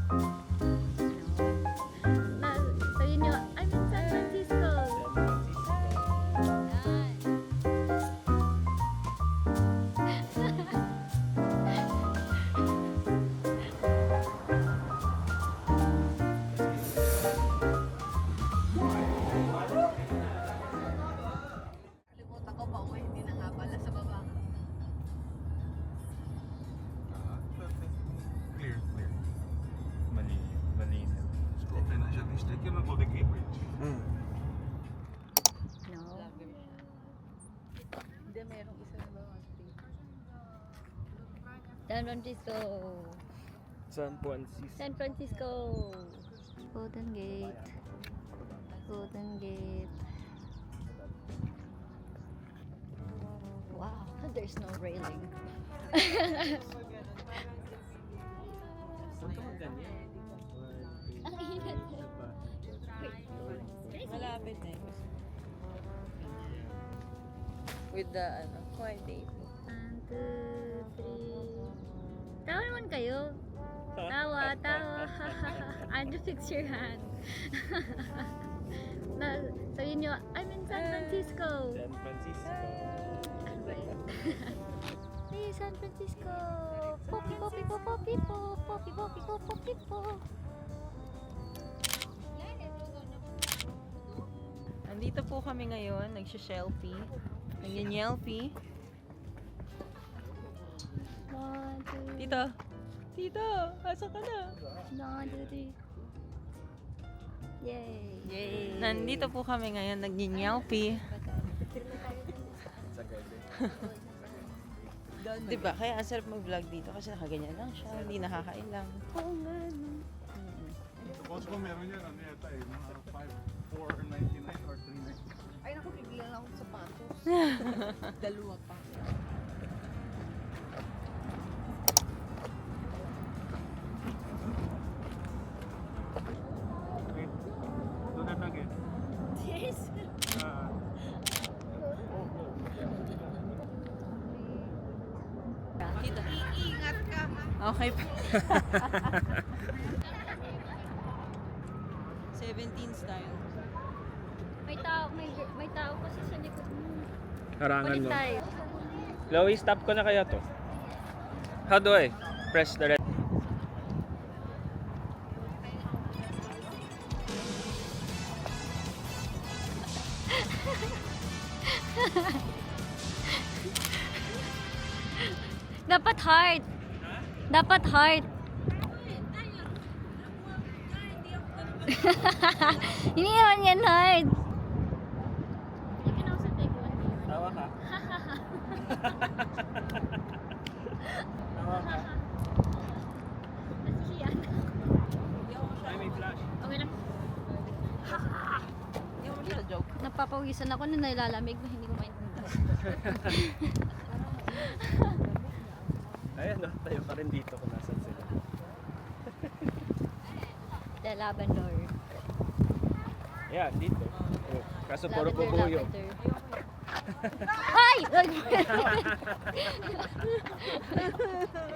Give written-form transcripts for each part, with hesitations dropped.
So yun yung, I'm in San Francisco. Kalimutan ko pa uwi, hindi na nga pala sa baba. Clear. Malinis. Okay na siya. District yun ang Golden Gate Bridge. No. Hindi, merong isa na bawang street. San Francisco. San Francisco. San Francisco. Golden Gate. Golden Gate. Wow, there's no railing. Ang init. Malapit eh. With the, quiet day. 1, 2, 3. Tawa naman kayo. Tawa. Andrew, fix your hand. So yun yung, I'm in San Francisco. San Francisco. Ano ba yun? Hey, San Francisco! Poppy, poppy, poppy, poppy, poppy, poppy, poppy. Andito po kami ngayon, nagsha-selfie. Nag-yelfie. 1, 2, Tito, asa ka na? 1, 2, 3. Yay! Yay! Nandito po kami ngayon, nag-yelfie. Diba? Kaya ang sarap mag-vlog dito kasi nakaganyan lang siya, hindi nakakailang. Oo nga, no? Tapos kung meron yan, ano yata eh, mga 4.99 or 3.99. Ay naku, bigyan lang ako sa sapatos. Dalawa pa. Wait, do that again. Yes! Tito, iingat ka. Okay pa. 17 style. May tao kasi sa likod mo. Harangan Ulit mo. tayo. Chloe, stop ko na kaya to. How do I press the red? Dapat heart. Dapat heart. Hindi naman yan heart. You can also take one. Tawa ka. Tawa ka. Nasiyan. Ay, may flash. Okay lang. Hindi mo siya joke. Napapawisan ako na nalalamig na hindi ko maintindihan. Ayan, no, tayo pa rin dito kung nasan sila. The lavender. Ayan, dito. Oh, kaso puro bubuyo. Lavender. Ay!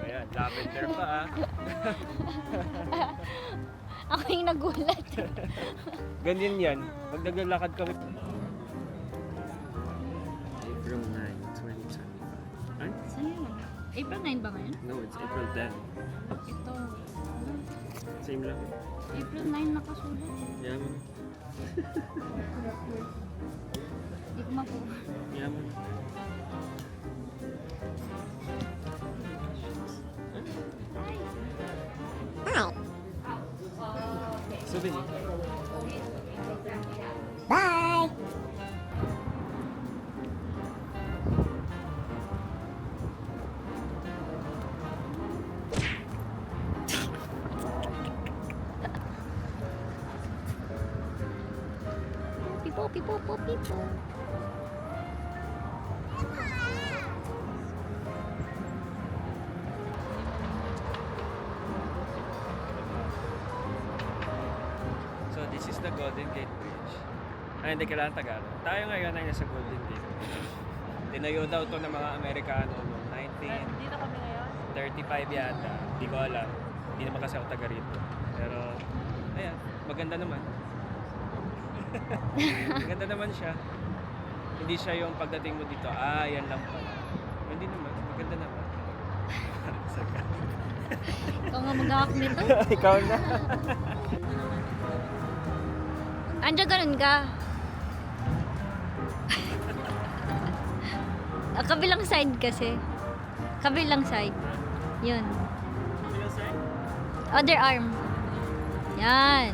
Ayan, lavender pa ah. Ako yung nagulat. Ganyan yan. Pag naglalakad kami. April 9, 2025. Ay? Saan yun? April 9 ba ngayon? No, it's April 10. Ito. Same lang. April 9 nakasulat. Yan. Hindi ko makuha. Yan. Souvenir. Bye! People. So this is the Golden Gate Bridge. Ay, hindi kailangan Tagalog. Tayo ngayon ay nasa Golden Gate Bridge. Tinayo daw to ng mga Amerikano noong Dito kami ngayon. 1935 yata. Hindi ko alam. Hindi naman kasi ako taga rito. Pero, ayan, maganda naman. Maganda naman siya. Hindi siya yung pagdating mo dito, yan lang pala. Hindi naman, maganda naman. Saka. Ikaw nga mag-hawak nito. Ikaw na. Anja, ganun ka. Kabilang side kasi. Kabilang side. Yun. Other arm. Yan.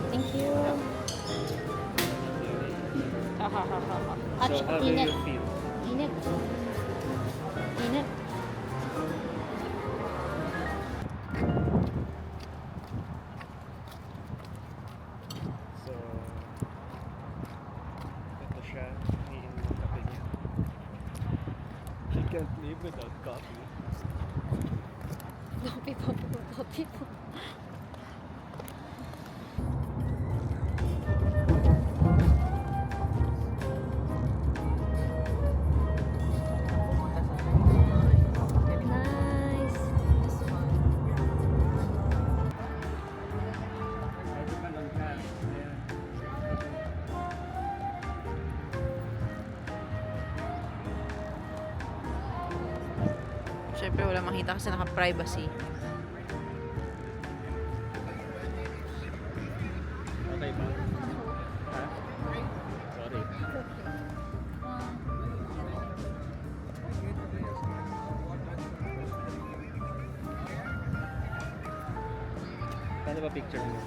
Thank you. So, how do Init. you feel? Init. Init. So, ito siya. Iniinom ng kape niya. She can't live without coffee. Poppy, poppy, poppy, poppy. Nice. Medyo kalong ka. Ayan. Siyempre, wala makita kasi naka-privacy. Okay ba? Ha? Sorry. Paano ba picture mo?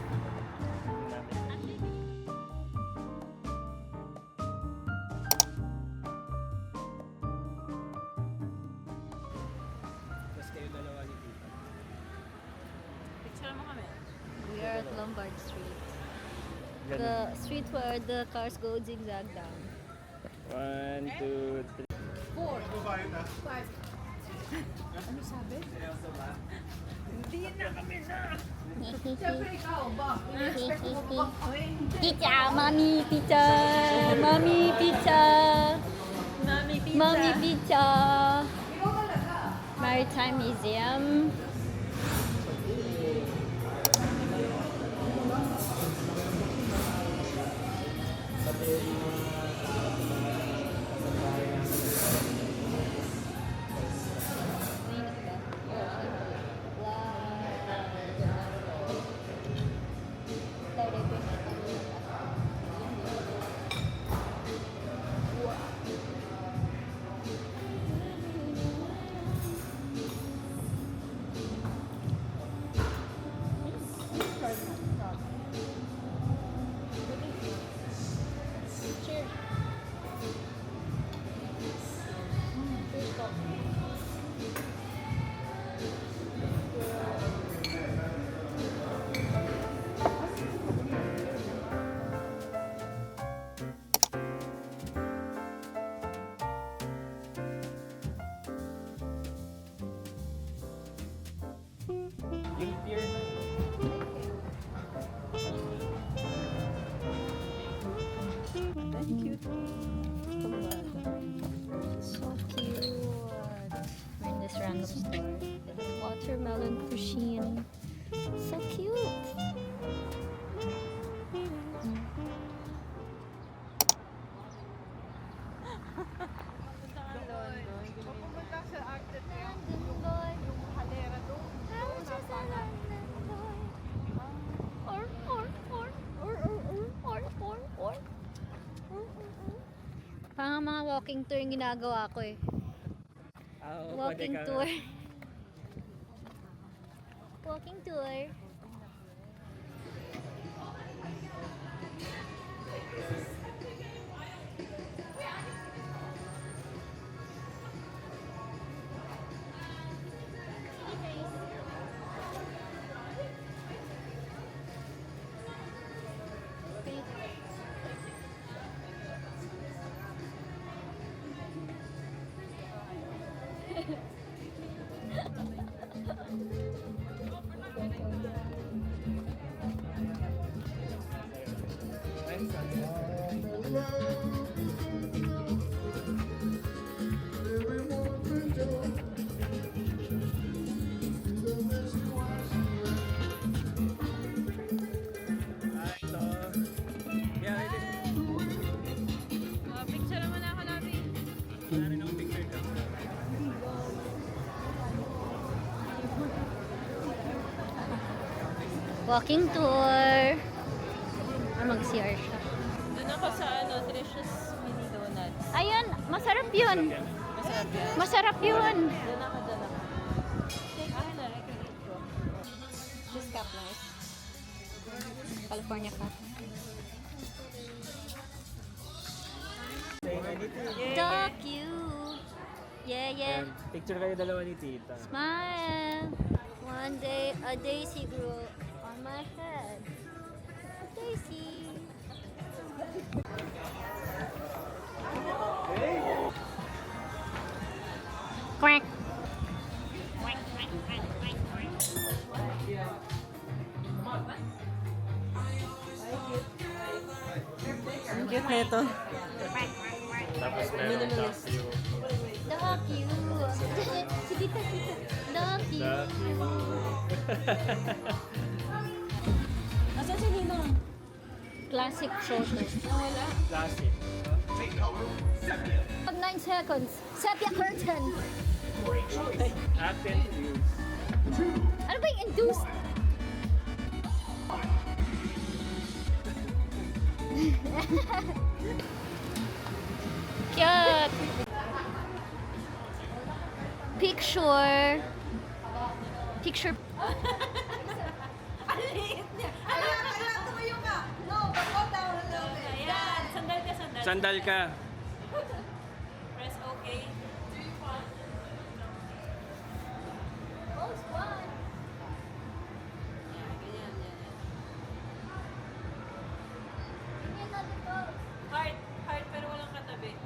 Tapos kayo dalawa ni Tita. Picture mo kami. We are at Lombard Street. Ganun. The street where the cars go zigzag down. 1, 2, 3. Pizza, mommy pizza, mommy pizza, mommy pizza. Maritime Museum. Yung pier na. Thank you. So cute. We're in this random store. It's watermelon cuisine. So cute. London boy. How just a London boy. Or. Parang mga walking tour yung ginagawa ko eh. Walking tour. Walking tour. Walking tour. Mag-CR siya. Doon ako sa Tricious Mini Donuts. Ayun, masarap yun. Masarap yan. Masarap yun. Doon ako. Take ako na, recommend ko. This cup nice. California Cup. Duck you. Yeah, yeah. Ayan, picture kayo dalawa ni tita. Smile. One day, a daisy grew on my head. A daisy. Quack. Ang cute na ito. Tapos meron Minimalist. Duck you. Si tita. Duck you. Asan si Ninong? Classic photo. Wala. Classic. 9 seconds. Sepia curtain. Active views. Ano ba yung induced? Cute. Picture. Picture. Ayan, sandal ka, sandal. Sandal ka. Press OK. Ganyan, yan. Heart, heart pero walang katabi.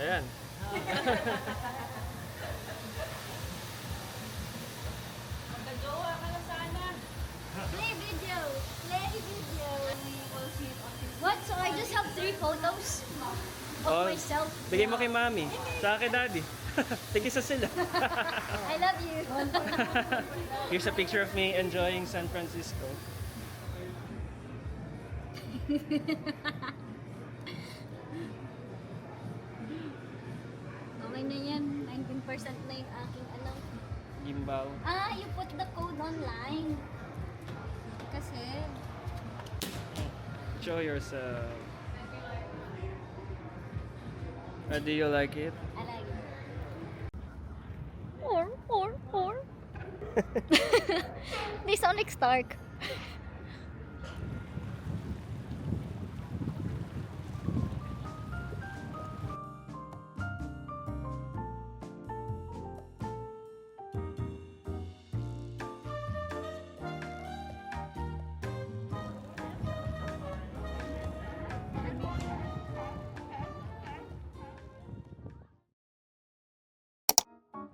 Ayan. Magkajowa ka na sana. Play video. Play video. What? So I just have 3 photos of Oh, myself. Bigay mo kay mami. Sa kay daddy. Tigisa sila. I love you. Here's a picture of me enjoying San Francisco. Okay na yan. 19% na yung aking ano. Gimbaw. You put the code online. Kasi, Show yourself. Do you like it? I like it. Or. They sound like Stark.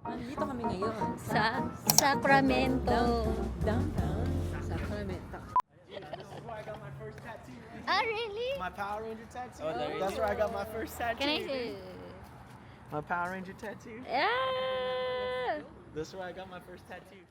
Nandito kami ngayon Sa Sacramento. downtown Sacramento. Ah, really? My Power Ranger tattoo. Oh, there you That's go. where I got my first tattoo. Can I see? My Power Ranger tattoo. Yeah. That's where I got my first tattoo.